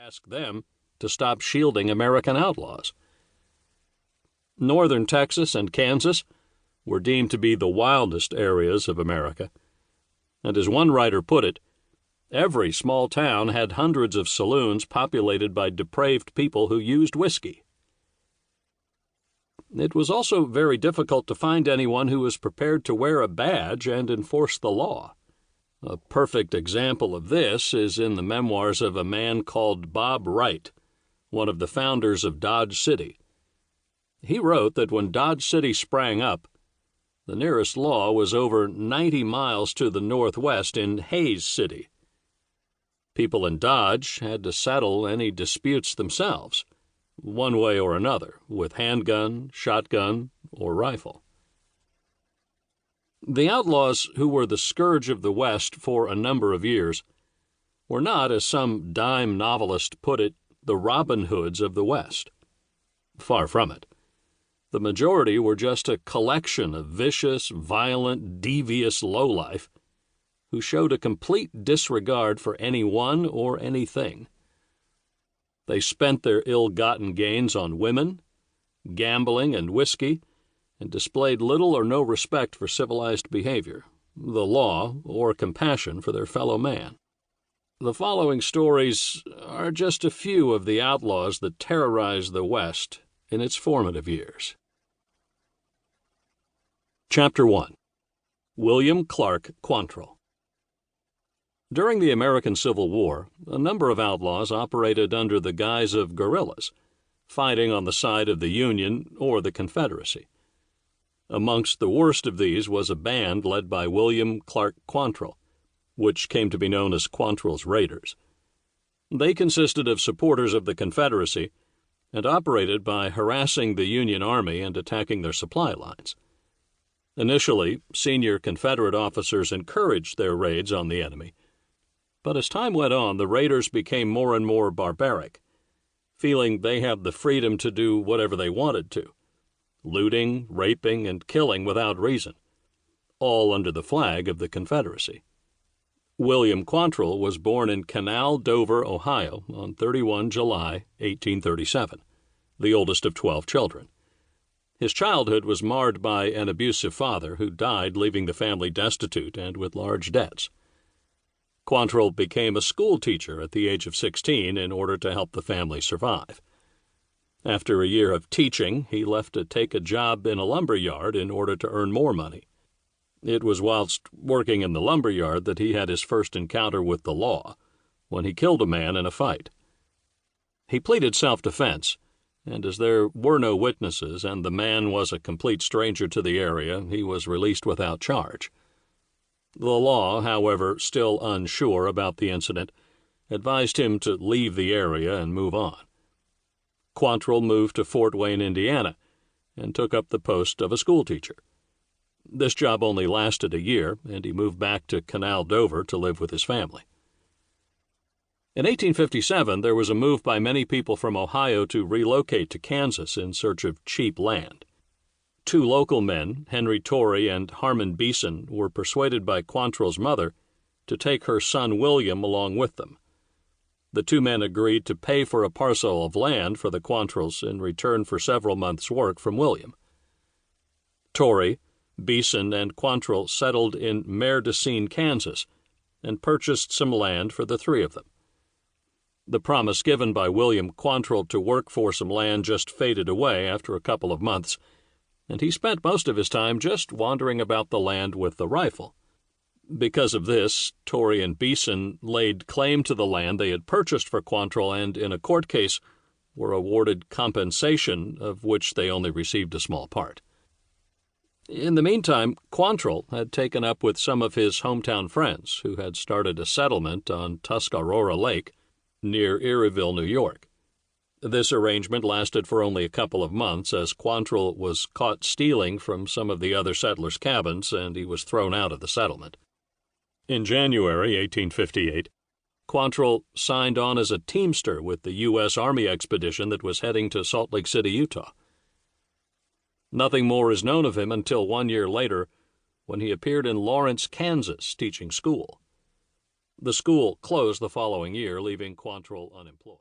ask them to stop shielding American outlaws. Northern Texas and Kansas were deemed to be the wildest areas of America, and as one writer put it, every small town had hundreds of saloons populated by depraved people who used whiskey. It was also very difficult to find anyone who was prepared to wear a badge and enforce the law. A perfect example of this is in the memoirs of a man called Bob Wright, one of the founders of Dodge City. He wrote that when Dodge City sprang up, the nearest law was over 90 miles to the northwest in Hays City. People in Dodge had to settle any disputes themselves, one way or another, with handgun, shotgun, or rifle. The outlaws, who were the scourge of the West for a number of years, were not, as some dime novelist put it, the Robin Hoods of the West. Far from it. The majority were just a collection of vicious, violent, devious lowlife who showed a complete disregard for anyone or anything. They spent their ill-gotten gains on women, gambling, and whiskey, and displayed little or no respect for civilized behavior, the law, or compassion for their fellow man. The following stories are just a few of the outlaws that terrorized the West in its formative years. Chapter 1. William Clark Quantrill. During the American Civil War, a number of outlaws operated under the guise of guerrillas, fighting on the side of the Union or the Confederacy. Amongst the worst of these was a band led by William Clark Quantrill, which came to be known as Quantrill's Raiders. They consisted of supporters of the Confederacy and operated by harassing the Union Army and attacking their supply lines. Initially, senior Confederate officers encouraged their raids on the enemy, but as time went on, the raiders became more and more barbaric, feeling they had the freedom to do whatever they wanted to, looting, raping, and killing without reason, all under the flag of the Confederacy. William Quantrill was born in Canal, Dover, Ohio, on 31 July 1837, the oldest of 12 children. His childhood was marred by an abusive father who died, leaving the family destitute and with large debts. Quantrill became a school teacher at the age of 16 in order to help the family survive. After a year of teaching, he left to take a job in a lumber yard in order to earn more money. It was whilst working in the lumber yard that he had his first encounter with the law, when he killed a man in a fight. He pleaded self-defense, and as there were no witnesses and the man was a complete stranger to the area, he was released without charge. The law, however, still unsure about the incident, advised him to leave the area and move on. Quantrill moved to Fort Wayne, Indiana, and took up the post of a schoolteacher. This job only lasted a year, and he moved back to Canal, Dover to live with his family. In 1857, there was a move by many people from Ohio to relocate to Kansas in search of cheap land. Two local men, Henry Torrey and Harmon Beeson, were persuaded by Quantrill's mother to take her son William along with them. The two men agreed to pay for a parcel of land for the Quantrills in return for several months' work from William. Torrey, Beeson, and Quantrill settled in Merdocine, Kansas, and purchased some land for the three of them. The promise given by William Quantrill to work for some land just faded away after a couple of months, and he spent most of his time just wandering about the land with the rifle. Because of this, Torrey and Beeson laid claim to the land they had purchased for Quantrill and, in a court case, were awarded compensation, of which they only received a small part. In the meantime, Quantrill had taken up with some of his hometown friends who had started a settlement on Tuscarora Lake near Erieville, New York. This arrangement lasted for only a couple of months as Quantrill was caught stealing from some of the other settlers' cabins and he was thrown out of the settlement. In January 1858, Quantrill signed on as a teamster with the U.S. Army expedition that was heading to Salt Lake City, Utah. Nothing more is known of him until 1 year later, when he appeared in Lawrence, Kansas, teaching school. The school closed the following year, leaving Quantrill unemployed.